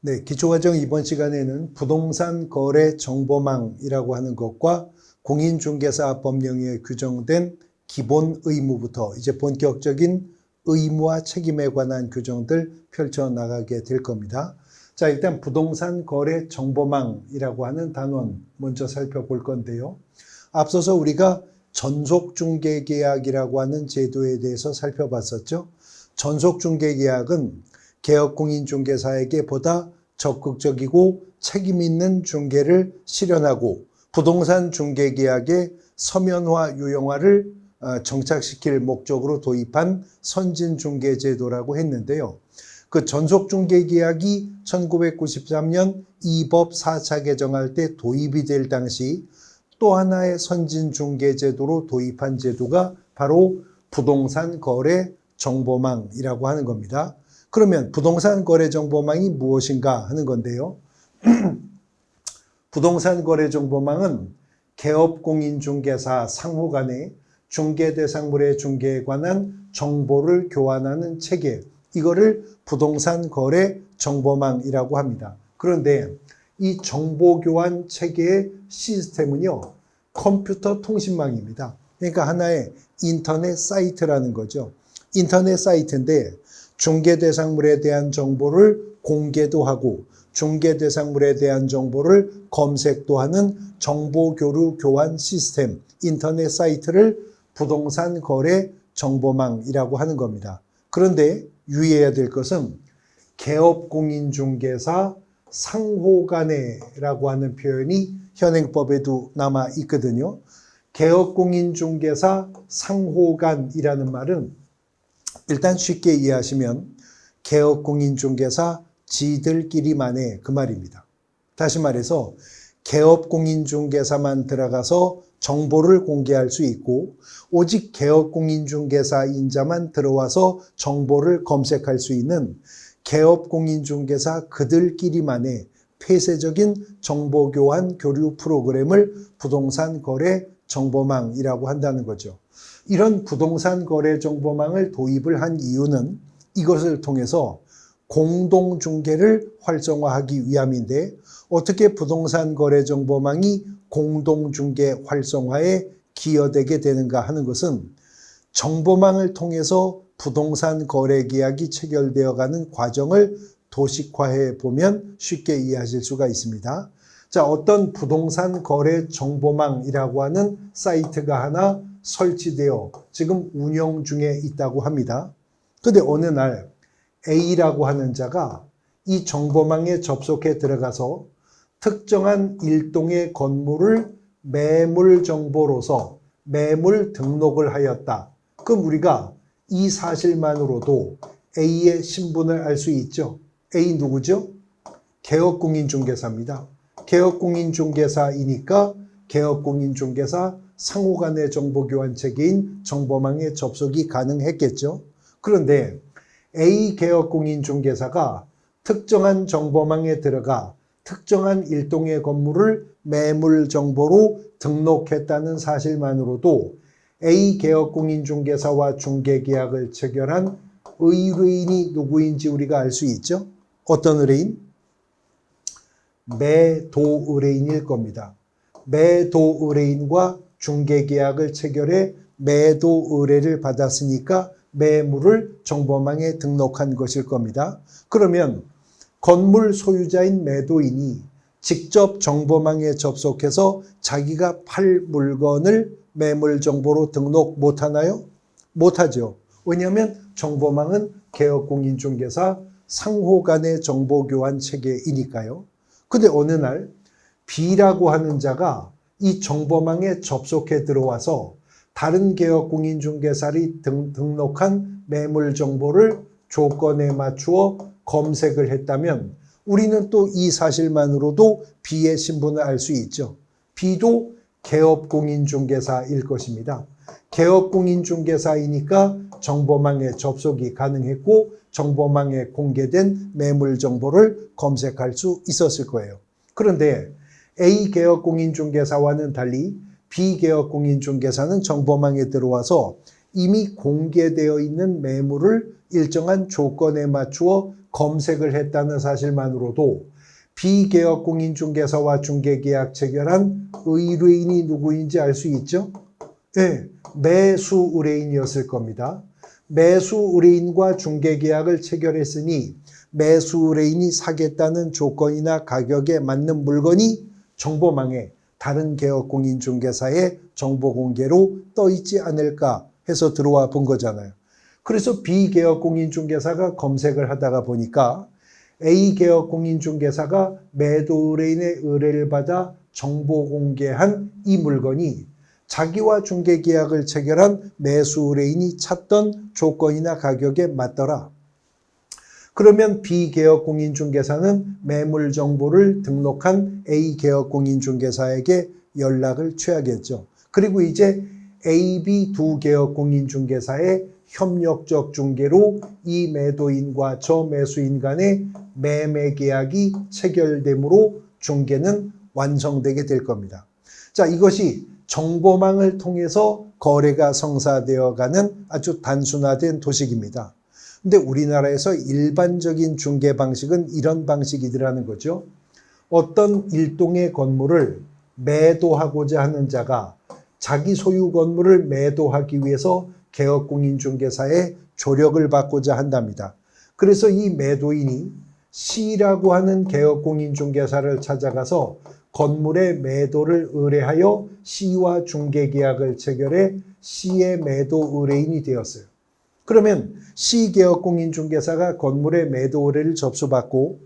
네, 기초과정 이번 시간에는 부동산 거래 정보망이라고 하는 것과 공인중개사법 영역에 규정된 기본 의무부터 이제 본격적인 의무와 책임에 관한 규정들 펼쳐나가게 될 겁니다. 자, 일단 부동산 거래 정보망이라고 하는 단원 먼저 살펴볼 건데요. 앞서서 우리가 전속중개계약이라고 하는 제도에 대해서 살펴봤었죠. 전속중개계약은 개업공인중개사에게 보다 적극적이고 책임있는 중개를 실현하고 부동산 중개계약의 서면화 유형화를 정착시킬 목적으로 도입한 선진중개제도라고 했는데요. 그 전속중개계약이 1993년 이 법 4차 개정할 때 도입이 될 당시 또 하나의 선진중개제도로 도입한 제도가 바로 부동산 거래 정보망이라고 하는 겁니다. 그러면 부동산 거래 정보망이 무엇인가 하는 건데요. 부동산 거래 정보망은 개업공인중개사 상호 간의 중개 대상물의 중개에 관한 정보를 교환하는 체계, 이거를 부동산 거래 정보망이라고 합니다. 그런데 이 정보 교환 체계의 시스템은요, 컴퓨터 통신망입니다. 그러니까 하나의 인터넷 사이트라는 거죠. 인터넷 사이트인데 중개 대상물에 대한 정보를 공개도 하고 중개 대상물에 대한 정보를 검색도 하는 정보 교류 교환 시스템, 인터넷 사이트를 부동산 거래 정보망이라고 하는 겁니다. 그런데 유의해야 될 것은 개업공인중개사 상호간에라고 하는 표현이 현행법에도 남아 있거든요. 개업공인중개사 상호간이라는 말은 일단 쉽게 이해하시면 개업공인중개사 지들끼리만의 그 말입니다. 다시 말해서 개업공인중개사만 들어가서 정보를 공개할 수 있고 오직 개업공인중개사인자만 들어와서 정보를 검색할 수 있는 개업공인중개사 그들끼리만의 폐쇄적인 정보교환 교류 프로그램을 부동산 거래 정보망이라고 한다는 거죠. 이런 부동산 거래 정보망을 도입을 한 이유는 이것을 통해서 공동중개를 활성화하기 위함인데 어떻게 부동산 거래 정보망이 공동중개 활성화에 기여되게 되는가 하는 것은 정보망을 통해서 부동산 거래 계약이 체결되어 가는 과정을 도식화해 보면 쉽게 이해하실 수가 있습니다. 자, 어떤 부동산 거래 정보망이라고 하는 사이트가 하나 설치되어 지금 운영 중에 있다고 합니다. 근데 어느 날 A라고 하는 자가 이 정보망에 접속해 들어가서 특정한 일동의 건물을 매물 정보로서 매물 등록을 하였다. 그럼 우리가 이 사실만으로도 A의 신분을 알 수 있죠. A 누구죠? 개업공인중개사입니다. 개업공인중개사이니까 개업공인중개사 상호간의 정보교환 체계인 정보망에 접속이 가능했겠죠. 그런데 A 개업공인중개사가 특정한 정보망에 들어가 특정한 일동의 건물을 매물 정보로 등록했다는 사실만으로도 A 개업공인중개사와 중개계약을 체결한 의뢰인이 누구인지 우리가 알 수 있죠. 어떤 의뢰인? 매도 의뢰인일 겁니다. 매도 의뢰인과 중개계약을 체결해 매도 의뢰를 받았으니까 매물을 정보망에 등록한 것일 겁니다. 그러면 건물 소유자인 매도인이 직접 정보망에 접속해서 자기가 팔 물건을 매물 정보로 등록 못하나요? 못하죠. 왜냐하면 정보망은 개업공인중개사 상호 간의 정보교환 체계이니까요. 근데 어느 날 B라고 하는 자가 이 정보망에 접속해 들어와서 다른 개업공인중개사를 등록한 매물 정보를 조건에 맞추어 검색을 했다면 우리는 또 이 사실만으로도 B의 신분을 알 수 있죠. B도 개업공인중개사일 것입니다. 개업공인중개사이니까 정보망에 접속이 가능했고 정보망에 공개된 매물 정보를 검색할 수 있었을 거예요. 그런데 A 개업공인중개사와는 달리 B 개업공인중개사는 정보망에 들어와서 이미 공개되어 있는 매물을 일정한 조건에 맞추어 검색을 했다는 사실만으로도 비개업공인중개사와 중개계약 체결한 의뢰인이 누구인지 알 수 있죠? 네, 매수 의뢰인이었을 겁니다. 매수 의뢰인과 중개계약을 체결했으니 매수 의뢰인이 사겠다는 조건이나 가격에 맞는 물건이 정보망에 다른 개업공인중개사의 정보공개로 떠 있지 않을까 해서 들어와 본 거잖아요. 그래서 비개업공인중개사가 검색을 하다가 보니까 A개업공인중개사가 매도 의뢰인의 의뢰를 받아 정보공개한 이 물건이 자기와 중개계약을 체결한 매수 의뢰인이 찾던 조건이나 가격에 맞더라. 그러면 B개업공인중개사는 매물 정보를 등록한 A개업공인중개사에게 연락을 취하겠죠. 그리고 이제 A, B 두 개업공인중개사의 협력적 중개로 이 매도인과 저 매수인 간의 매매 계약이 체결되므로 중개는 완성되게 될 겁니다. 자, 이것이 정보망을 통해서 거래가 성사되어가는 아주 단순화된 도식입니다. 근데 우리나라에서 일반적인 중개 방식은 이런 방식이더라는 거죠. 어떤 일동의 건물을 매도하고자 하는 자가 자기 소유 건물을 매도하기 위해서 개업공인중개사의 조력을 받고자 한답니다. 그래서 이 매도인이 C라고 하는 개업공인중개사를 찾아가서 건물의 매도를 의뢰하여 C와 중개계약을 체결해 C의 매도 의뢰인이 되었어요. 그러면 C개업공인중개사가 건물의 매도 의뢰를 접수받고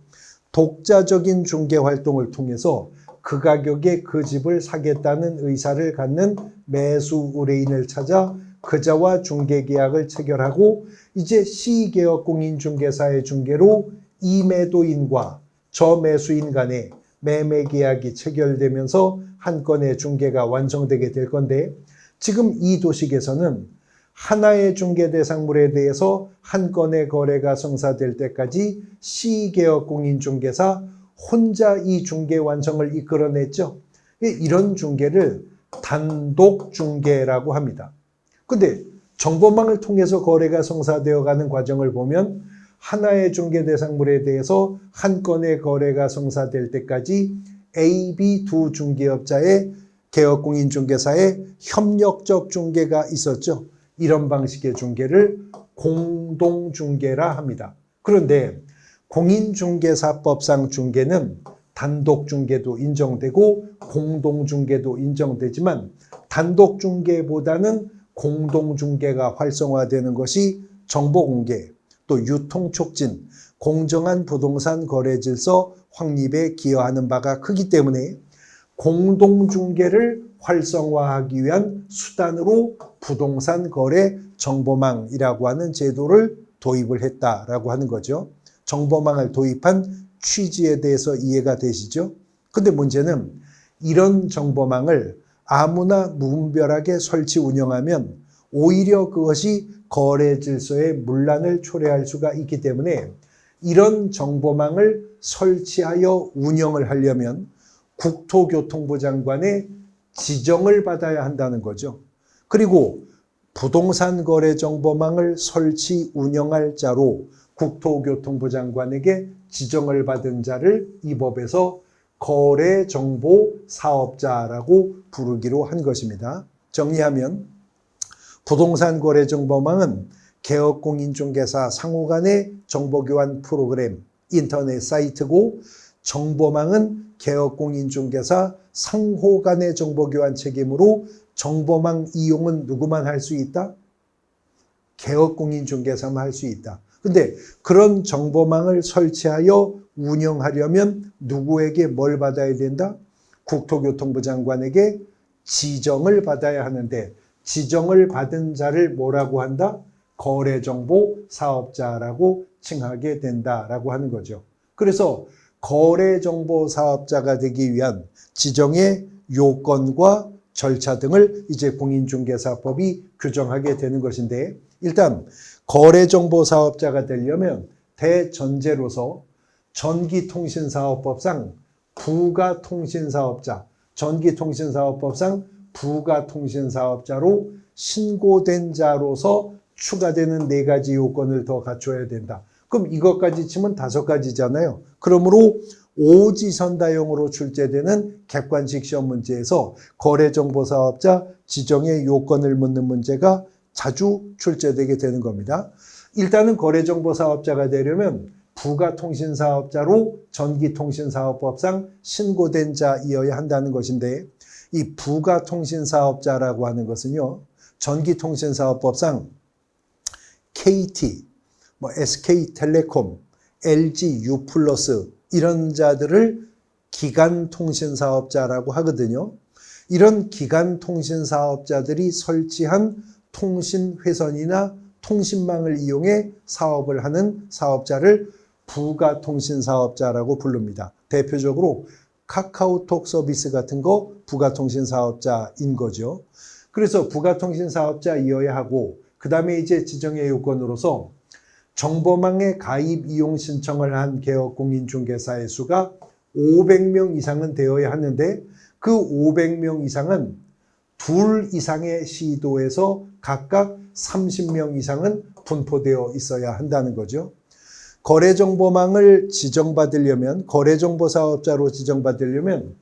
독자적인 중개활동을 통해서 그 가격에 그 집을 사겠다는 의사를 갖는 매수 의뢰인을 찾아 그자와 중개계약을 체결하고 이제 C개업공인중개사의 중개로 이 매도인과 저 매수인 간의 매매계약이 체결되면서 한 건의 중개가 완성되게 될 건데 지금 이 도식에서는 하나의 중개 대상물에 대해서 한 건의 거래가 성사될 때까지 C개업공인중개사 혼자 이 중개 완성을 이끌어냈죠. 이런 중개를 단독 중개라고 합니다. 근데 정보망을 통해서 거래가 성사되어가는 과정을 보면 하나의 중개 대상물에 대해서 한 건의 거래가 성사될 때까지 A, B 두 중개업자의 개업공인중개사의 협력적 중개가 있었죠. 이런 방식의 중개를 공동중개라 합니다. 그런데 공인중개사법상 중개는 단독중개도 인정되고 공동중개도 인정되지만 단독중개보다는 공동중개가 활성화되는 것이 정보공개, 또 유통촉진, 공정한 부동산 거래 질서 확립에 기여하는 바가 크기 때문에 공동중개를 활성화하기 위한 수단으로 부동산 거래 정보망이라고 하는 제도를 도입을 했다라고 하는 거죠. 정보망을 도입한 취지에 대해서 이해가 되시죠? 근데 문제는 이런 정보망을 아무나 무분별하게 설치 운영하면 오히려 그것이 거래 질서에 문란을 초래할 수가 있기 때문에 이런 정보망을 설치하여 운영을 하려면 국토교통부 장관의 지정을 받아야 한다는 거죠. 그리고 부동산 거래 정보망을 설치 운영할 자로 국토교통부 장관에게 지정을 받은 자를 이 법에서 거래정보사업자라고 부르기로 한 것입니다. 정리하면 부동산 거래 정보망은 개업공인중개사 상호 간의 정보교환 프로그램, 인터넷 사이트고 정보망은 개업공인중개사 상호 간의 정보교환 책임으로 정보망 이용은 누구만 할 수 있다? 개업공인중개사만 할 수 있다. 근데 그런 정보망을 설치하여 운영하려면 누구에게 뭘 받아야 된다? 국토교통부 장관에게 지정을 받아야 하는데 지정을 받은 자를 뭐라고 한다? 거래정보사업자라고 칭하게 된다라고 하는 거죠. 그래서 거래정보사업자가 되기 위한 지정의 요건과 절차 등을 이제 공인중개사법이 규정하게 되는 것인데 일단 거래정보사업자가 되려면 대전제로서 전기통신사업법상 부가통신사업자, 전기통신사업법상 부가통신사업자로 신고된 자로서 추가되는 4가지 요건을 더 갖춰야 된다. 그럼 이것까지 치면 5가지잖아요. 그러므로 오지선다형으로 출제되는 객관식 시험 문제에서 거래정보사업자 지정의 요건을 묻는 문제가 자주 출제되게 되는 겁니다. 일단은 거래정보사업자가 되려면 부가통신사업자로 전기통신사업법상 신고된 자이어야 한다는 것인데, 이 부가통신사업자라고 하는 것은요, 전기통신사업법상 KT, SK텔레콤, LG U+, 이런 자들을 기간통신사업자라고 하거든요. 이런 기간통신사업자들이 설치한 통신회선이나 통신망을 이용해 사업을 하는 사업자를 부가통신사업자라고 부릅니다. 대표적으로 카카오톡 서비스 같은 거 부가통신사업자인 거죠. 그래서 부가통신사업자이어야 하고, 그 다음에 이제 지정의 요건으로서 정보망에 가입 이용 신청을 한 개업공인중개사의 수가 500명 이상은 되어야 하는데, 그 500명 이상은 둘 이상의 시도에서 각각 30명 이상은 분포되어 있어야 한다는 거죠. 거래정보망을 지정받으려면, 거래정보사업자로 지정받으려면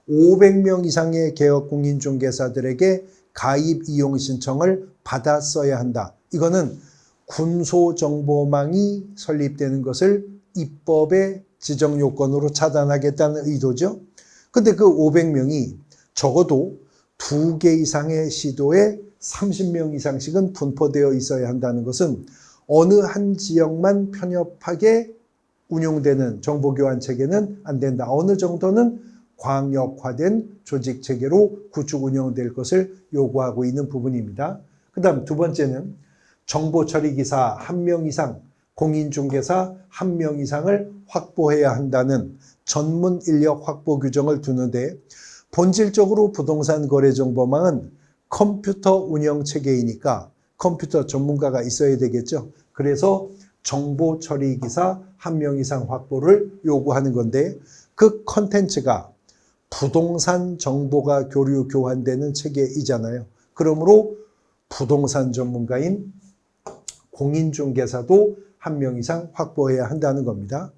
500명 이상의 개업공인중개사들에게 가입 이용 신청을 받았어야 한다. 이거는 군소정보망이 설립되는 것을 입법의 지정 요건으로 차단하겠다는 의도죠. 근데 그 500명이 적어도 2개 이상의 시도에 30명 이상씩은 분포되어 있어야 한다는 것은 어느 한 지역만 편협하게 운용되는 정보교환 체계는 안 된다. 어느 정도는 광역화된 조직 체계로 구축 운영될 것을 요구하고 있는 부분입니다. 그 다음 두 번째는 정보처리기사 1명 이상, 공인중개사 1명 이상을 확보해야 한다는 전문 인력 확보 규정을 두는데, 본질적으로 부동산 거래정보망은 컴퓨터 운영 체계이니까 컴퓨터 전문가가 있어야 되겠죠. 그래서 정보처리기사 1명 이상 확보를 요구하는 건데, 그 컨텐츠가 부동산 정보가 교류 교환되는 체계이잖아요. 그러므로 부동산 전문가인 공인중개사도 1명 이상 확보해야 한다는 겁니다.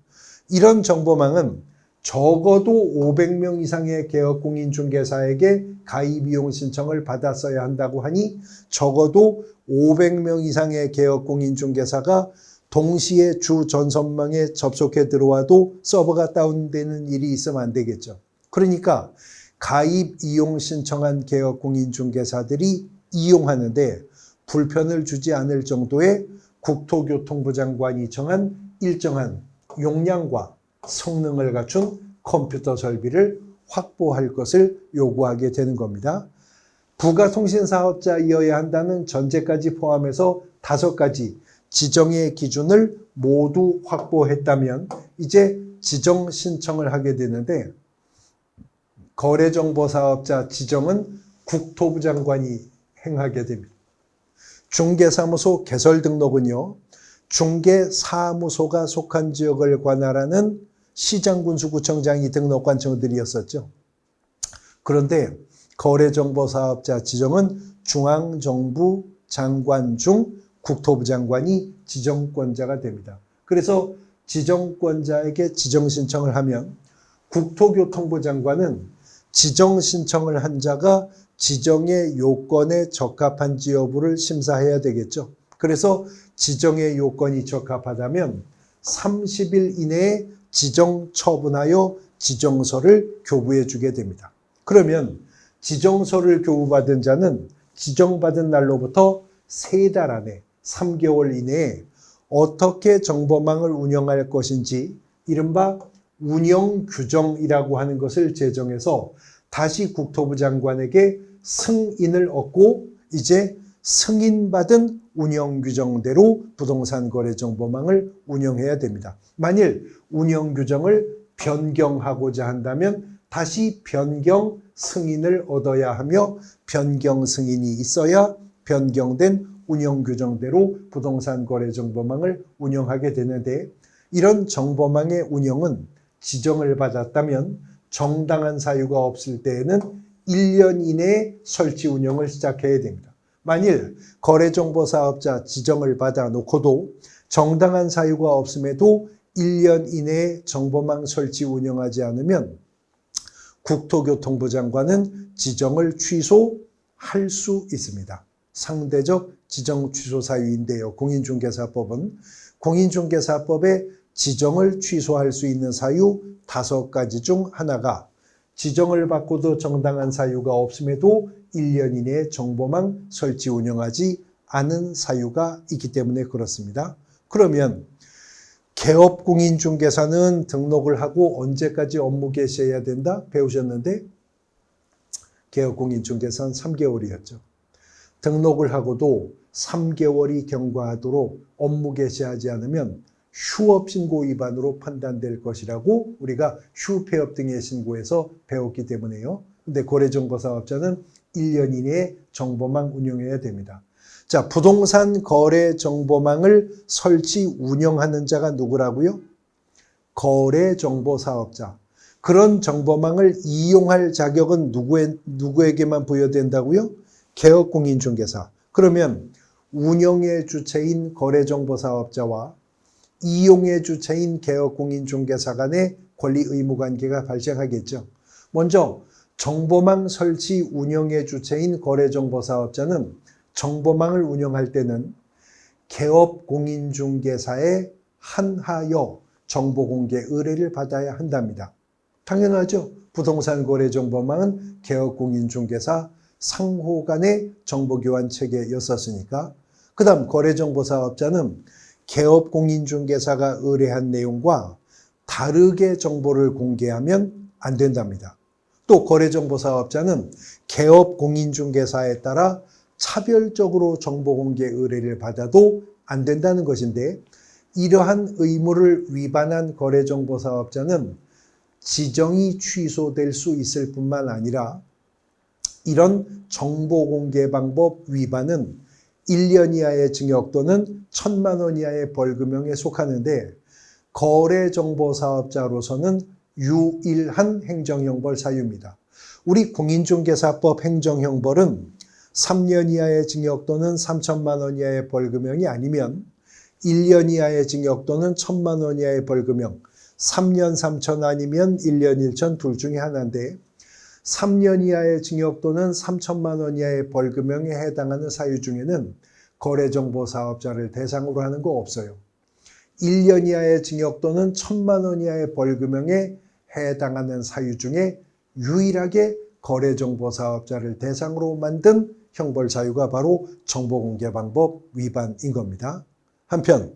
이런 정보망은 적어도 500명 이상의 개업공인중개사에게 가입 이용 신청을 받았어야 한다고 하니, 적어도 500명 이상의 개업공인중개사가 동시에 주 전선망에 접속해 들어와도 서버가 다운되는 일이 있으면 안 되겠죠. 그러니까 가입 이용 신청한 개업공인중개사들이 이용하는데 불편을 주지 않을 정도의 국토교통부 장관이 정한 일정한 용량과 성능을 갖춘 컴퓨터 설비를 확보할 것을 요구하게 되는 겁니다. 부가통신사업자이어야 한다는 전제까지 포함해서 5가지 지정의 기준을 모두 확보했다면 이제 지정 신청을 하게 되는데, 거래정보사업자 지정은 국토부 장관이 행하게 됩니다. 중개사무소 개설 등록은요, 중개사무소가 속한 지역을 관할하는 시장군수구청장이 등록관청들이었었죠. 그런데 거래정보사업자 지정은 중앙정부 장관 중 국토부 장관이 지정권자가 됩니다. 그래서 지정권자에게 지정 신청을 하면 국토교통부 장관은 지정 신청을 한 자가 지정의 요건에 적합한지 여부를 심사해야 되겠죠. 그래서 지정의 요건이 적합하다면 30일 이내에 지정 처분하여 지정서를 교부해 주게 됩니다. 그러면 지정서를 교부받은 자는 지정받은 날로부터 3달 안에 3개월 이내에 어떻게 정보망을 운영할 것인지 이른바 운영규정이라고 하는 것을 제정해서 다시 국토부 장관에게 승인을 얻고 이제 승인받은 운영규정대로 부동산 거래정보망을 운영해야 됩니다. 만일 운영규정을 변경하고자 한다면 다시 변경 승인을 얻어야 하며 변경 승인이 있어야 변경된 운영규정대로 부동산 거래정보망을 운영하게 되는데, 이런 정보망의 운영은 지정을 받았다면 정당한 사유가 없을 때에는 1년 이내에 설치 운영을 시작해야 됩니다. 만일 거래정보사업자 지정을 받아 놓고도 정당한 사유가 없음에도 1년 이내에 정보망 설치 운영하지 않으면 국토교통부 장관은 지정을 취소할 수 있습니다. 상대적 지정 취소 사유인데요. 공인중개사법은 공인중개사법에 지정을 취소할 수 있는 사유 5가지 중 하나가 지정을 받고도 정당한 사유가 없음에도 1년 이내에 정보망 설치 운영하지 않은 사유가 있기 때문에 그렇습니다. 그러면 개업공인중개사는 등록을 하고 언제까지 업무 개시해야 된다? 배우셨는데 개업공인중개사는 3개월이었죠. 등록을 하고도 3개월이 경과하도록 업무 개시하지 않으면 휴업신고 위반으로 판단될 것이라고 우리가 휴폐업 등의 신고에서 배웠기 때문에요. 근데 거래정보사업자는 1년 이내에 정보망 운영해야 됩니다. 자, 부동산 거래 정보망을 설치 운영하는 자가 누구라고요? 거래정보사업자. 그런 정보망을 이용할 자격은 누구에게만 부여된다고요? 개업공인중개사. 그러면 운영의 주체인 거래정보사업자와 이용의 주체인 개업공인중개사 간의 권리 의무 관계가 발생하겠죠. 먼저 정보망 설치 운영의 주체인 거래정보사업자는 정보망을 운영할 때는 개업공인중개사에 한하여 정보공개 의뢰를 받아야 한답니다. 당연하죠. 부동산 거래 정보망은 개업공인중개사 상호 간의 정보교환 체계였었으니까. 그 다음 거래정보사업자는 개업공인중개사가 의뢰한 내용과 다르게 정보를 공개하면 안 된답니다. 또 거래정보사업자는 개업공인중개사에 따라 차별적으로 정보공개 의뢰를 받아도 안 된다는 것인데 이러한 의무를 위반한 거래정보사업자는 지정이 취소될 수 있을 뿐만 아니라 이런 정보공개 방법 위반은 1년 이하의 징역 또는 1,000만 원 이하의 벌금형에 속하는데 거래정보사업자로서는 유일한 행정형벌 사유입니다. 우리 공인중개사법 행정형벌은 3년 이하의 징역 또는 3,000만 원 이하의 벌금형이 아니면 1년 이하의 징역 또는 1,000만 원 이하의 벌금형, 3년 3천 아니면 1년 1천 둘 중에 하나인데 3년 이하의 징역 또는 3천만 원 이하의 벌금형에 해당하는 사유 중에는 거래정보사업자를 대상으로 하는 거 없어요. 1년 이하의 징역 또는 1,000만 원 이하의 벌금형에 해당하는 사유 중에 유일하게 거래정보사업자를 대상으로 만든 형벌 사유가 바로 정보공개방법 위반인 겁니다. 한편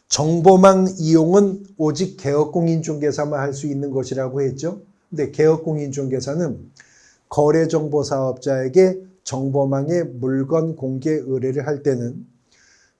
정보망 이용은 오직 개업공인중개사만 할 수 있는 것이라고 했죠. 근데 개업공인중개사는 거래정보사업자에게 정보망의 물건 공개 의뢰를 할 때는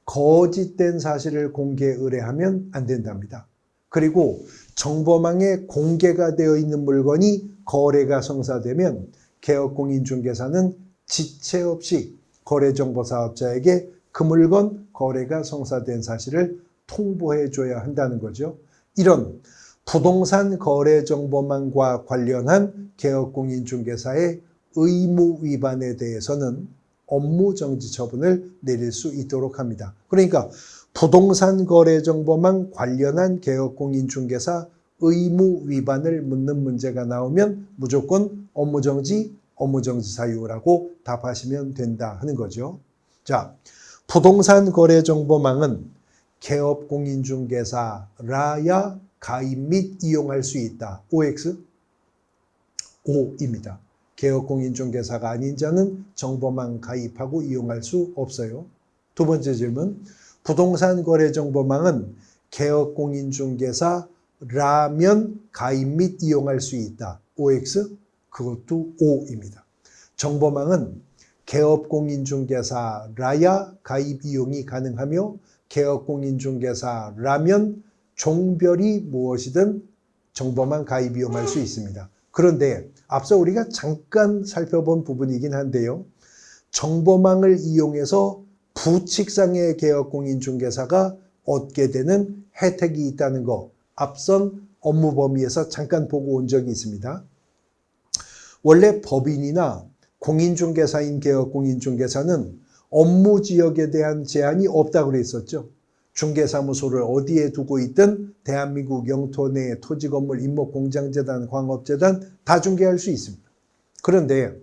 거짓된 사실을 공개 의뢰하면 안 된답니다. 그리고 정보망에 공개가 되어 있는 물건이 거래가 성사되면 개업공인중개사는 지체 없이 거래정보사업자에게 그 물건 거래가 성사된 사실을 통보해 줘야 한다는 거죠. 이런 부동산 거래 정보망과 관련한 개업공인중개사의 의무 위반에 대해서는 업무정지 처분을 내릴 수 있도록 합니다. 그러니까 부동산 거래 정보망 관련한 개업공인중개사 의무 위반을 묻는 문제가 나오면 무조건 업무정지 사유라고 답하시면 된다 하는 거죠. 자, 부동산 거래 정보망은 개업공인중개사라야 가입 및 이용할 수 있다. OX? O입니다. 개업공인중개사가 아닌 자는 정보망 가입하고 이용할 수 없어요. 두 번째 질문. 부동산 거래 정보망은 개업공인중개사라면 가입 및 이용할 수 있다. OX? 그것도 O입니다. 정보망은 개업공인중개사라야 가입 이용이 가능하며 개업공인중개사라면 종별이 무엇이든 정보망 가입 이용할 수 있습니다. 그런데 앞서 우리가 잠깐 살펴본 부분이긴 한데요. 정보망을 이용해서 부칙상의 개업공인중개사가 얻게 되는 혜택이 있다는 거 앞선 업무 범위에서 잠깐 보고 온 적이 있습니다. 원래 법인이나 공인중개사인 개업공인중개사는 업무 지역에 대한 제한이 없다고 그랬었죠. 중개사무소를 어디에 두고 있든 대한민국 영토 내의 토지, 건물, 임목, 공장재단, 광업재단 다 중개할 수 있습니다. 그런데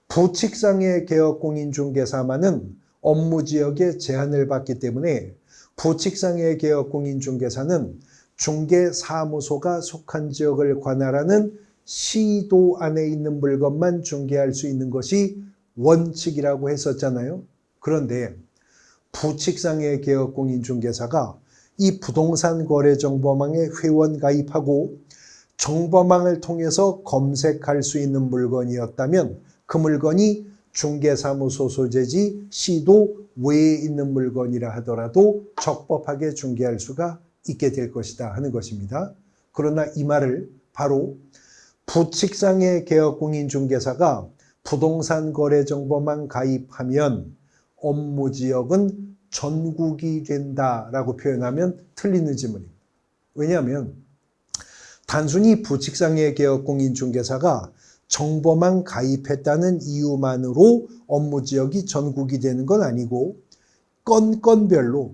부칙상의 개업공인중개사만은 업무지역에 제한을 받기 때문에 부칙상의 개업공인중개사는 중개사무소가 속한 지역을 관할하는 시도 안에 있는 물건만 중개할 수 있는 것이 원칙이라고 했었잖아요. 그런데 부칙상의 개업공인중개사가 이 부동산 거래 정보망에 회원 가입하고 정보망을 통해서 검색할 수 있는 물건이었다면 그 물건이 중개사무소 소재지 시도 외에 있는 물건이라 하더라도 적법하게 중개할 수가 있게 될 것이다 하는 것입니다. 그러나 이 말을 바로 부칙상의 개업공인중개사가 부동산 거래 정보망 가입하면 업무지역은 전국이 된다라고 표현하면 틀리는 지문입니다. 왜냐하면 단순히 부칙상의 개업공인중개사가 정보망 가입했다는 이유만으로 업무지역이 전국이 되는 건 아니고 건건별로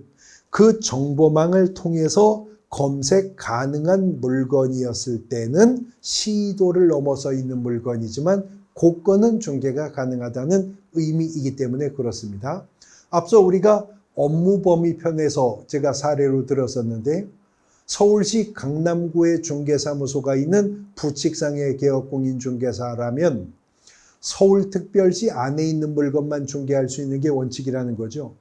그 정보망을 통해서 검색 가능한 물건이었을 때는 시도를 넘어서 있는 물건이지만 그 건은 중개가 가능하다는 의미이기 때문에 그렇습니다. 앞서 우리가 업무 범위 편에서 제가 사례로 들었었는데 서울시 강남구에 중개사무소가 있는 부칙상의 개업공인중개사라면 서울특별시 안에 있는 물건만 중개할 수 있는 게 원칙이라는 거죠.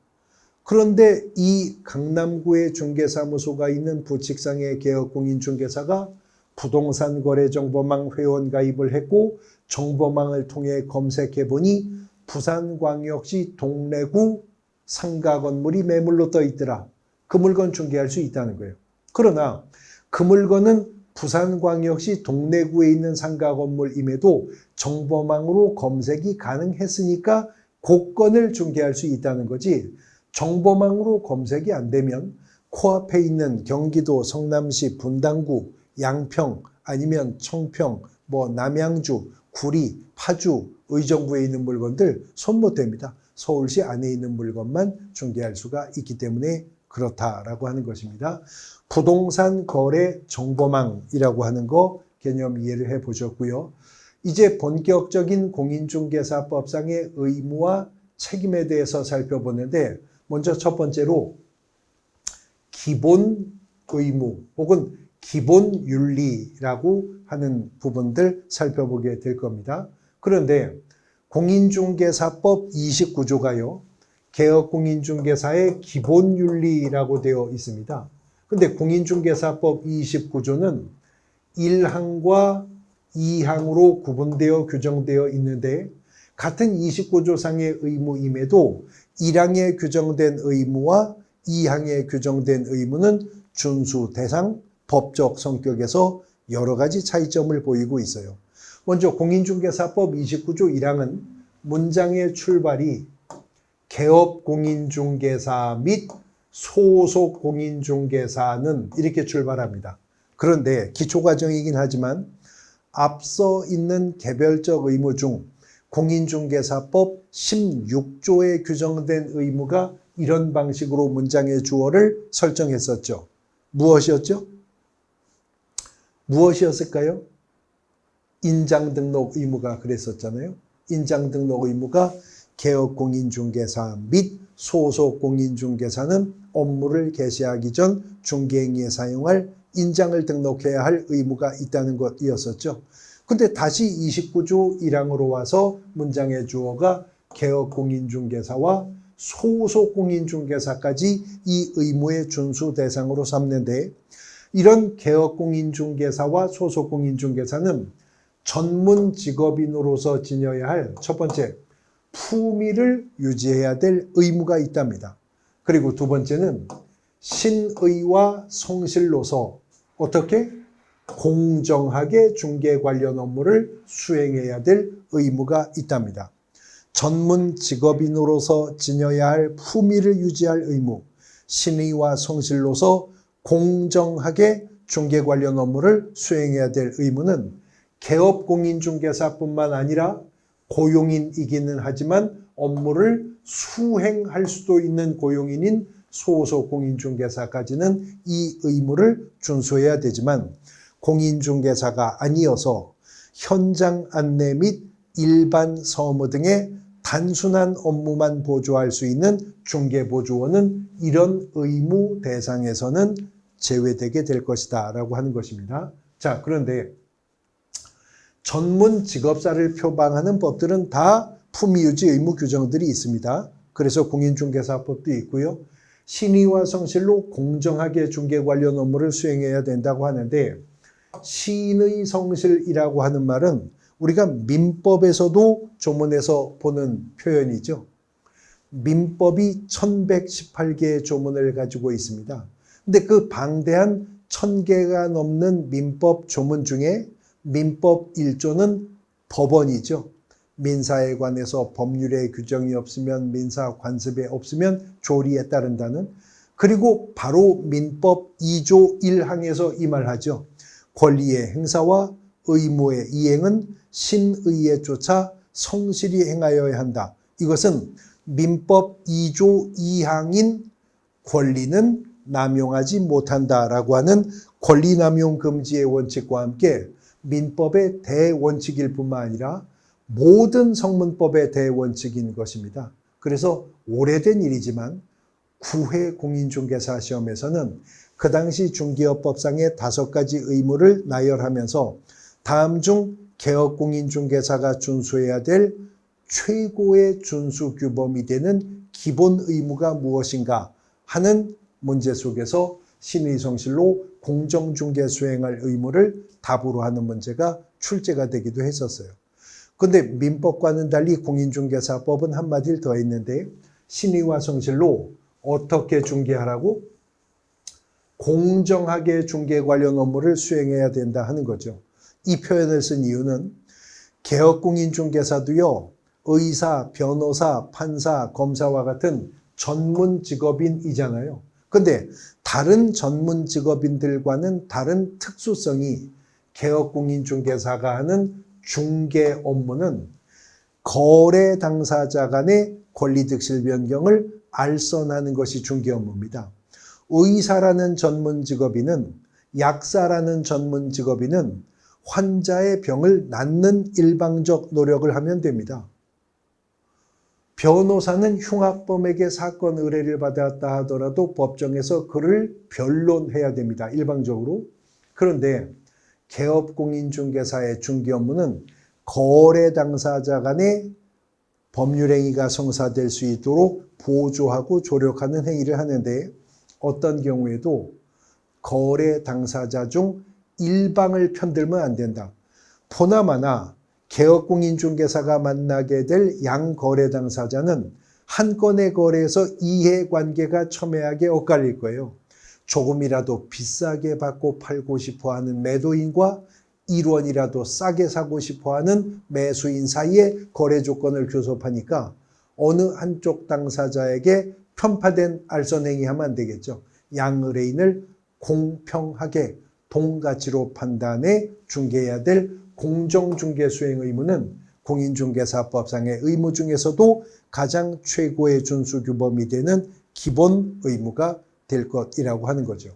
그런데 이 강남구에 중개사무소가 있는 부칙상의 개업공인중개사가 부동산 거래 정보망 회원 가입을 했고 정보망을 통해 검색해 보니 부산광역시 동래구 상가 건물이 매물로 떠 있더라. 그 물건 중개할 수 있다는 거예요. 그러나 그 물건은 부산광역시 동래구에 있는 상가 건물임에도 정보망으로 검색이 가능했으니까 그 건을 중개할 수 있다는 거지, 정보망으로 검색이 안 되면 코앞에 있는 경기도 성남시 분당구, 양평 아니면 청평, 남양주, 구리, 파주, 의정부에 있는 물건들 손 못 댑니다. 서울시 안에 있는 물건만 중개할 수가 있기 때문에 그렇다라고 하는 것입니다. 부동산 거래 정보망이라고 하는 거 개념 이해를 해 보셨고요. 이제 본격적인 공인중개사법상의 의무와 책임에 대해서 살펴보는데, 먼저 첫 번째로 기본 의무 혹은 기본 윤리라고 하는 부분들 살펴보게 될 겁니다. 그런데 공인중개사법 29조가요. 개업공인중개사의 기본윤리라고 되어 있습니다. 근데 공인중개사법 29조는 1항과 2항으로 구분되어 규정되어 있는데 같은 29조상의 의무임에도 1항에 규정된 의무와 2항에 규정된 의무는 준수 대상, 법적 성격에서 여러 가지 차이점을 보이고 있어요. 먼저 공인중개사법 29조 1항은 문장의 출발이 개업공인중개사 및 소속공인중개사는 이렇게 출발합니다. 그런데 기초과정이긴 하지만 앞서 있는 개별적 의무 중 공인중개사법 16조에 규정된 의무가 이런 방식으로 문장의 주어를 설정했었죠. 무엇이었죠? 무엇이었을까요? 인장등록 의무가 그랬었잖아요. 인장등록 의무가 개업공인중개사 및 소속공인중개사는 업무를 개시하기 전 중개행위에 사용할 인장을 등록해야 할 의무가 있다는 것이었었죠. 근데 다시 29조 1항으로 와서 문장의 주어가 개업공인중개사와 소속공인중개사까지 이 의무의 준수 대상으로 삼는데, 이런 개업공인중개사와 소속공인중개사는 전문 직업인으로서 지녀야 할 첫 번째, 품위를 유지해야 될 의무가 있답니다. 그리고 두 번째는 신의와 성실로서 어떻게? 공정하게 중개 관련 업무를 수행해야 될 의무가 있답니다. 전문 직업인으로서 지녀야 할 품위를 유지할 의무, 신의와 성실로서 공정하게 중개 관련 업무를 수행해야 될 의무는 개업공인중개사뿐만 아니라 고용인이기는 하지만 업무를 수행할 수도 있는 고용인인 소속 공인중개사까지는 이 의무를 준수해야 되지만 공인중개사가 아니어서 현장 안내 및 일반 서무 등의 단순한 업무만 보조할 수 있는 중개보조원은 이런 의무 대상에서는 제외되게 될 것이다 라고 하는 것입니다. 자, 그런데 전문 직업사를 표방하는 법들은 다 품위유지 의무 규정들이 있습니다. 그래서 공인중개사법도 있고요. 신의와 성실로 공정하게 중개 관련 업무를 수행해야 된다고 하는데 신의 성실이라고 하는 말은 우리가 민법에서도 조문에서 보는 표현이죠. 민법이 1118개의 조문을 가지고 있습니다. 근데 그 방대한 1000개가 넘는 민법 조문 중에 민법 1조는 법원이죠. 민사에 관해서 법률의 규정이 없으면 민사 관습에 없으면 조리에 따른다는, 그리고 바로 민법 2조 1항에서 이 말하죠. 권리의 행사와 의무의 이행은 신의에 쫓아 성실히 행하여야 한다. 이것은 민법 2조 2항인 권리는 남용하지 못한다라고 하는 권리남용 금지의 원칙과 함께 민법의 대원칙일 뿐만 아니라 모든 성문법의 대원칙인 것입니다. 그래서 오래된 일이지만 9회 공인중개사 시험에서는 그 당시 중개업법상의 5가지 의무를 나열하면서 다음 중 개업공인중개사가 준수해야 될 최고의 준수규범이 되는 기본 의무가 무엇인가 하는 문제 속에서 신의성실로 공정중개 수행할 의무를 답으로 하는 문제가 출제가 되기도 했었어요. 그런데 민법과는 달리 공인중개사법은 한마디를 더 했는데 신의와 성실로 어떻게 중개하라고? 공정하게 중개 관련 업무를 수행해야 된다 하는 거죠. 이 표현을 쓴 이유는 개업공인중개사도요, 의사, 변호사, 판사, 검사와 같은 전문 직업인이잖아요. 근데 다른 전문 직업인들과는 다른 특수성이 개업공인중개사가 하는 중개 업무는 거래 당사자 간의 권리득실 변경을 알선하는 것이 중개 업무입니다. 의사라는 전문 직업인은, 약사라는 전문 직업인은 환자의 병을 낫는 일방적 노력을 하면 됩니다. 변호사는 흉악범에게 사건 의뢰를 받았다 하더라도 법정에서 그를 변론해야 됩니다. 일방적으로. 그런데 개업공인중개사의 중개 업무는 거래 당사자 간의 법률행위가 성사될 수 있도록 보조하고 조력하는 행위를 하는데 어떤 경우에도 거래 당사자 중 일방을 편들면 안 된다. 보나마나 개업공인중개사가 만나게 될 양거래 당사자는 한 건의 거래에서 이해관계가 첨예하게 엇갈릴 거예요. 조금이라도 비싸게 받고 팔고 싶어하는 매도인과 1원이라도 싸게 사고 싶어하는 매수인 사이에 거래 조건을 교섭하니까 어느 한쪽 당사자에게 편파된 알선행위하면 안 되겠죠. 양의뢰인을 공평하게 동가치로 판단해 중개해야 될 공정중개 수행 의무는 공인중개사법상의 의무 중에서도 가장 최고의 준수규범이 되는 기본 의무가 될 것이라고 하는 거죠.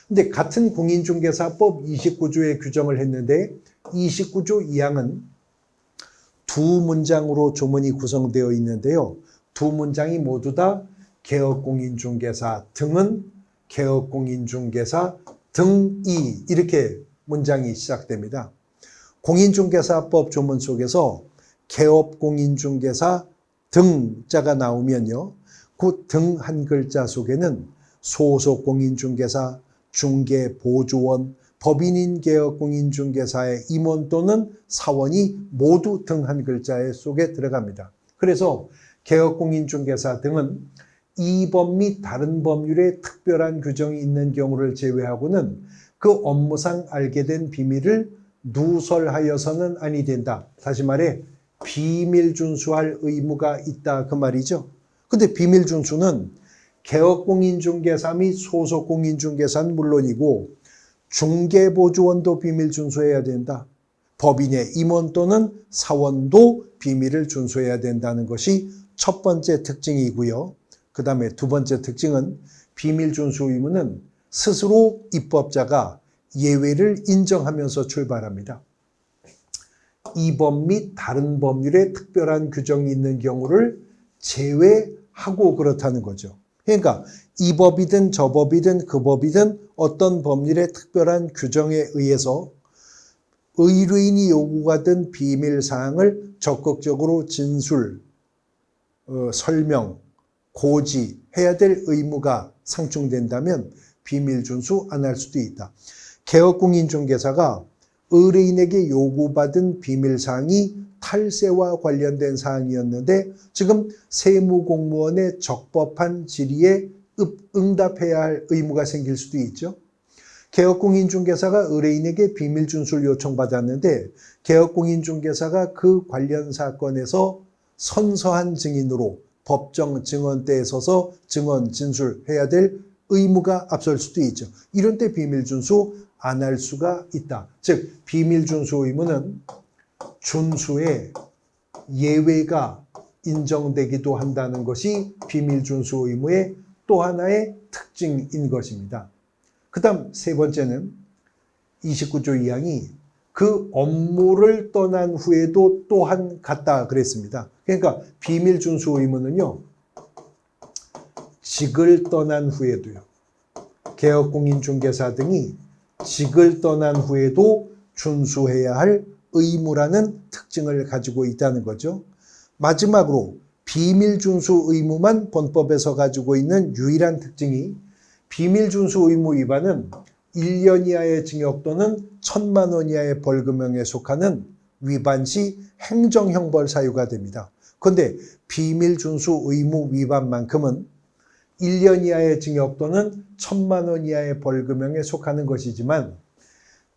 근데 같은 공인중개사법 29조에 규정을 했는데 29조 2항은 두 문장으로 조문이 구성되어 있는데요. 두 문장이 모두 다 개업공인중개사 등은 개업공인중개사 등이 이렇게 문장이 시작됩니다. 공인중개사법 조문 속에서 개업공인중개사 등자가 나오면요. 그 등 한 글자 속에는 소속공인중개사, 중개보조원, 법인인 개업공인중개사의 임원 또는 사원이 모두 등 한 글자 속에 들어갑니다. 그래서 개업공인중개사 등은 이 법 및 다른 법률에 특별한 규정이 있는 경우를 제외하고는 그 업무상 알게 된 비밀을 누설하여서는 아니 된다. 다시 말해 비밀 준수할 의무가 있다 그 말이죠. 근데 비밀 준수는 개업공인중개사 및 소속공인중개사는 물론이고 중개보조원도 비밀 준수해야 된다. 법인의 임원 또는 사원도 비밀을 준수해야 된다는 것이 첫 번째 특징이고요. 그 다음에 두 번째 특징은 비밀 준수 의무는 스스로 입법자가 예외를 인정하면서 출발합니다. 이 법 및 다른 법률에 특별한 규정이 있는 경우를 제외하고 그렇다는 거죠. 그러니까 이 법이든 저 법이든 그 법이든 어떤 법률의 특별한 규정에 의해서 의뢰인이 요구하던 비밀사항을 적극적으로 진술, 설명, 고지해야 될 의무가 상충된다면 비밀 준수 안 할 수도 있다. 개업공인중개사가 의뢰인에게 요구받은 비밀사항이 탈세와 관련된 사항이었는데 지금 세무공무원의 적법한 질의에 응답해야 할 의무가 생길 수도 있죠. 개업공인중개사가 의뢰인에게 비밀 준수를 요청받았는데 개업공인중개사가 그 관련 사건에서 선서한 증인으로 법정 증언대에 서서 증언 진술해야 될 의무가 앞설 수도 있죠. 이런 때 비밀 준수 안 할 수가 있다. 즉 비밀 준수 의무는 준수에 예외가 인정되기도 한다는 것이 비밀 준수 의무의 또 하나의 특징인 것입니다. 그 다음 세 번째는 29조 2항이 그 업무를 떠난 후에도 또한 같다 그랬습니다. 그러니까 비밀 준수 의무는요, 직을 떠난 후에도요, 개업공인중개사 등이 직을 떠난 후에도 준수해야 할 의무라는 특징을 가지고 있다는 거죠. 마지막으로 비밀 준수 의무만 본법에서 가지고 있는 유일한 특징이 비밀 준수 의무 위반은 1년 이하의 징역 또는 1,000만 원 이하의 벌금형에 속하는 위반 시 행정형벌 사유가 됩니다. 그런데 비밀 준수 의무 위반만큼은 1년 이하의 징역 또는 1,000만 원 이하의 벌금형에 속하는 것이지만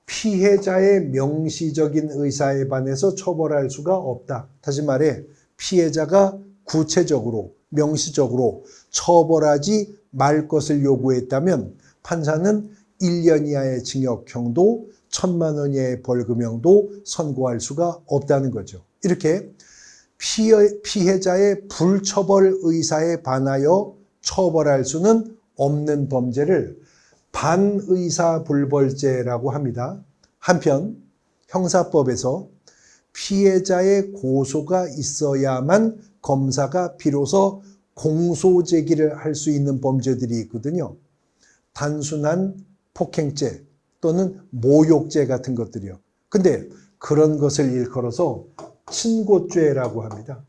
피해자의 명시적인 의사에 반해서 처벌할 수가 없다. 다시 말해 피해자가 구체적으로 명시적으로 처벌하지 말 것을 요구했다면 판사는 1년 이하의 징역형도 1,000만 원 이하의 벌금형도 선고할 수가 없다는 거죠. 이렇게 피해자의 불처벌 의사에 반하여 처벌할 수는 없는 범죄를 반의사불벌죄라고 합니다. 한편 형사법에서 피해자의 고소가 있어야만 검사가 비로소 공소 제기를 할 수 있는 범죄들이 있거든요. 단순한 폭행죄 또는 모욕죄 같은 것들이요. 근데 그런 것을 일컬어서 친고죄라고 합니다.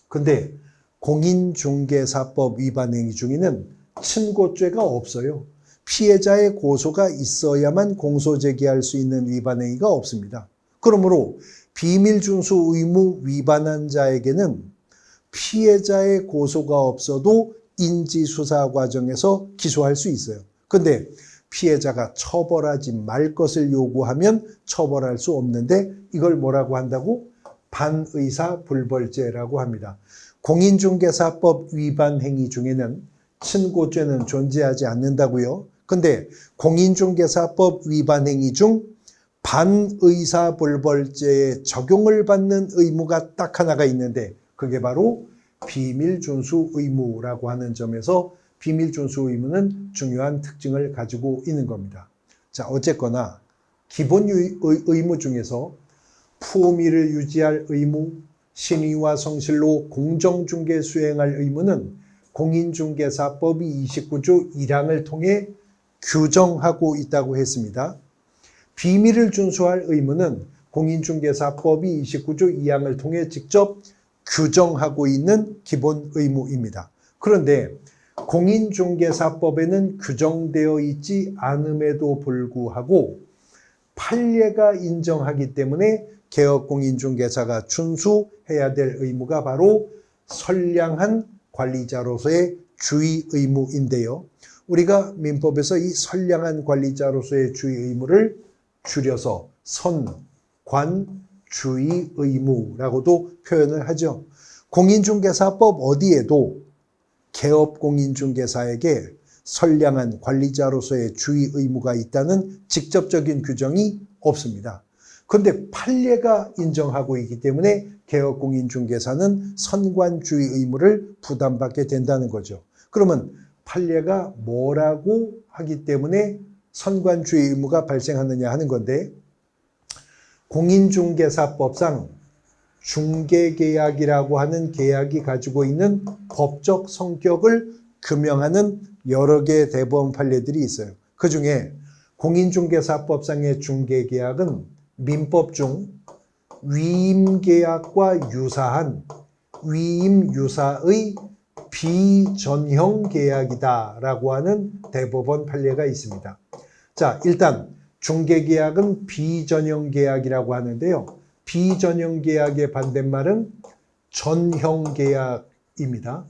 근데 공인중개사법 위반 행위 중에는 친고죄가 없어요. 피해자의 고소가 있어야만 공소 제기할 수 있는 위반 행위가 없습니다. 그러므로 비밀 준수 의무 위반한 자에게는 피해자의 고소가 없어도 인지수사 과정에서 기소할 수 있어요. 그런데 피해자가 처벌하지 말 것을 요구하면 처벌할 수 없는데 이걸 뭐라고 한다고? 반의사불벌죄라고 합니다. 공인중개사법 위반 행위 중에는 친고죄는 존재하지 않는다고요. 근데 공인중개사법 위반 행위 중 반의사불벌죄에 적용을 받는 의무가 딱 하나가 있는데 그게 바로 비밀 준수 의무라고 하는 점에서 비밀 준수 의무는 중요한 특징을 가지고 있는 겁니다. 자, 어쨌거나 기본 의무 중에서 품위를 유지할 의무, 신의와 성실로 공정중개 수행할 의무는 공인중개사법이 29조 1항을 통해 규정하고 있다고 했습니다. 비밀을 준수할 의무는 공인중개사법이 29조 2항을 통해 직접 규정하고 있는 기본 의무입니다. 그런데 공인중개사법에는 규정되어 있지 않음에도 불구하고 판례가 인정하기 때문에 개업공인중개사가 준수해야 될 의무가 바로 선량한 관리자로서의 주의 의무인데요. 우리가 민법에서 이 선량한 관리자로서의 주의 의무를 줄여서 선관주의 의무라고도 표현을 하죠. 공인중개사법 어디에도 개업공인중개사에게 선량한 관리자로서의 주의 의무가 있다는 직접적인 규정이 없습니다. 그런데 판례가 인정하고 있기 때문에 개업공인중개사는 선관주의 의무를 부담받게 된다는 거죠. 그러면 판례가 뭐라고 하기 때문에 선관주의 의무가 발생하느냐 하는 건데, 공인중개사법상 중개계약이라고 하는 계약이 가지고 있는 법적 성격을 규명하는 여러 개의 대법원 판례들이 있어요. 그중에 공인중개사법상의 중개계약은 민법 중 위임계약과 유사한 위임유사의 비전형 계약이다라고 하는 대법원 판례가 있습니다. 자, 일단 중개계약은 비전형 계약이라고 하는데요. 비전형 계약의 반대말은 전형 계약입니다.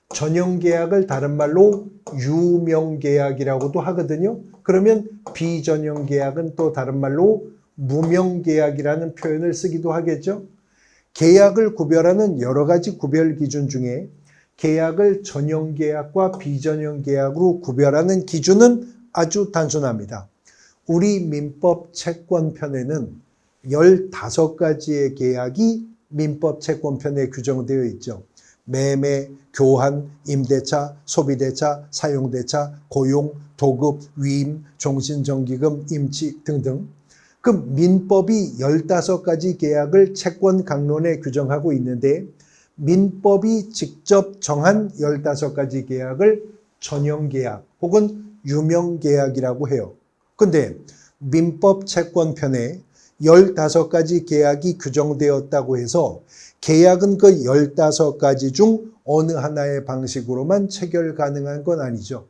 전형 계약을 다른 말로 유명 계약이라고도 하거든요. 그러면 비전형 계약은 또 다른 말로 무명 계약이라는 표현을 쓰기도 하겠죠. 계약을 구별하는 여러 가지 구별 기준 중에 계약을 전형 계약과 비전형 계약으로 구별하는 기준은 아주 단순합니다. 우리 민법 채권편에는 15가지의 계약이 민법 채권편에 규정되어 있죠. 매매, 교환, 임대차, 소비대차, 사용대차, 고용, 도급, 위임, 종신정기금, 임치 등등. 그 민법이 15가지 계약을 채권 강론에 규정하고 있는데, 민법이 직접 정한 15가지 계약을 전형계약 혹은 유명계약이라고 해요. 근데 민법 채권편에 15가지 계약이 규정되었다고 해서 계약은 그 15가지 중 어느 하나의 방식으로만 체결 가능한 건 아니죠.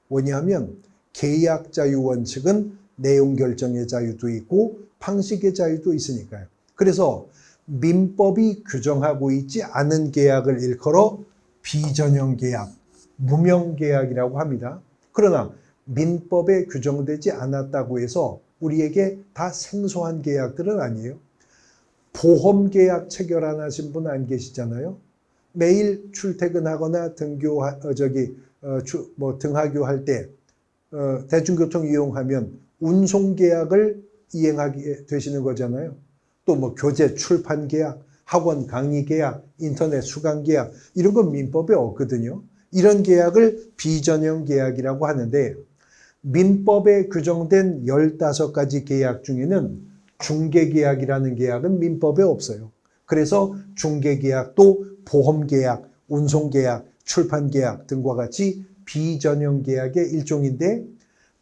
왜냐하면 계약 자유 원칙은 내용 결정의 자유도 있고 방식의 자유도 있으니까요. 그래서 민법이 규정하고 있지 않은 계약을 일컬어 비전형 계약, 무명 계약이라고 합니다. 그러나 민법에 규정되지 않았다고 해서 우리에게 다 생소한 계약들은 아니에요. 보험 계약 체결 안 하신 분 안 계시잖아요. 매일 출퇴근하거나 등하교할 때 대중교통 이용하면 운송 계약을 이행하게 되시는 거잖아요. 또 뭐 교재 출판 계약, 학원 강의 계약, 인터넷 수강 계약 이런 건 민법에 없거든요. 이런 계약을 비전형 계약이라고 하는데, 민법에 규정된 15가지 계약 중에는 중개계약이라는 계약은 민법에 없어요. 그래서 중개계약도 보험계약, 운송계약, 출판계약 등과 같이 비전형 계약의 일종인데,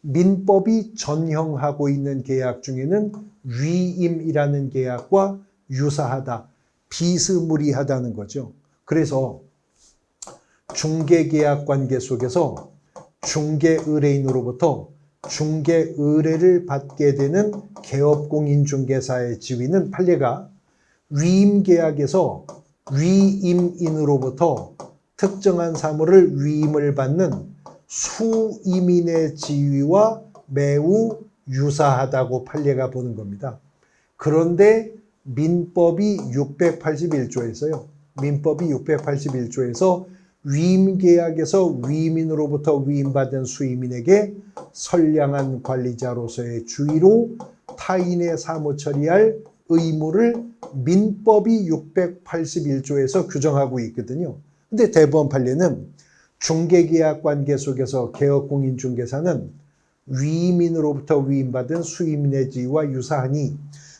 민법이 전형하고 있는 계약 중에는 위임이라는 계약과 유사하다, 비스무리하다는 거죠. 그래서 중개계약 관계 속에서 중개의뢰인으로부터 중개의뢰를 받게 되는 개업공인중개사의 지위는 판례가 위임계약에서 위임인으로부터 특정한 사물을 위임을 받는 수임인의 지위와 매우 유사하다고 판례가 보는 겁니다. 그런데 민법이 681조에서요. 민법이 681조에서 위임계약에서 위임인으로부터 위임받은 수임인에게 선량한 관리자로서의 주의로 타인의 사무 처리할 의무를 민법이 681조에서 규정하고 있거든요. 근데 대법원 판례는 중개계약 관계 속에서 개업공인중개사는 위임인으로부터 위임받은 수임인의 지위와 유사하니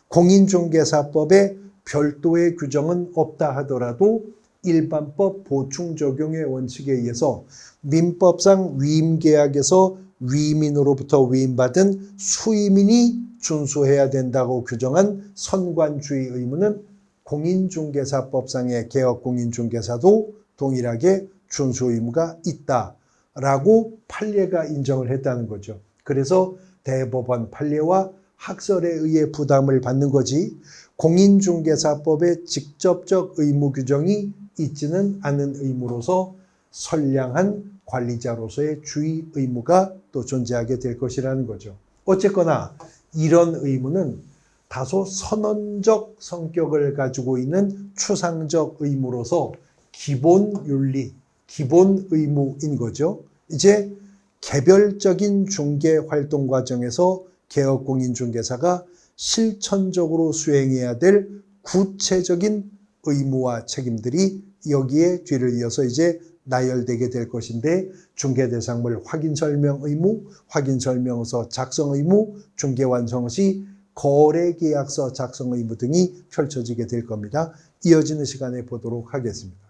공인중개사법에 별도의 규정은 없다 하더라도 일반법 보충 적용의 원칙에 의해서 민법상 위임계약에서 위임인으로부터 위임받은 수임인이 준수해야 된다고 규정한 선관주의 의무는 공인중개사법상의 개업공인중개사도 동일하게 준수 의무가 있다라고 판례가 인정을 했다는 거죠. 그래서 대법원 판례와 학설에 의해 부담을 받는 거지, 공인중개사법의 직접적 의무 규정이 있지는 않은 의무로서 선량한 관리자로서의 주의 의무가 또 존재하게 될 것이라는 거죠. 어쨌거나 이런 의무는 다소 선언적 성격을 가지고 있는 추상적 의무로서 기본 윤리, 기본 의무인 거죠. 이제 개별적인 중개 활동 과정에서 개업공인중개사가 실천적으로 수행해야 될 구체적인 의무와 책임들이 여기에 뒤를 이어서 이제 나열되게 될 것인데, 중개대상물 확인 설명 의무, 확인 설명서 작성 의무, 중개 완성 시 거래계약서 작성 의무 등이 펼쳐지게 될 겁니다. 이어지는 시간에 보도록 하겠습니다.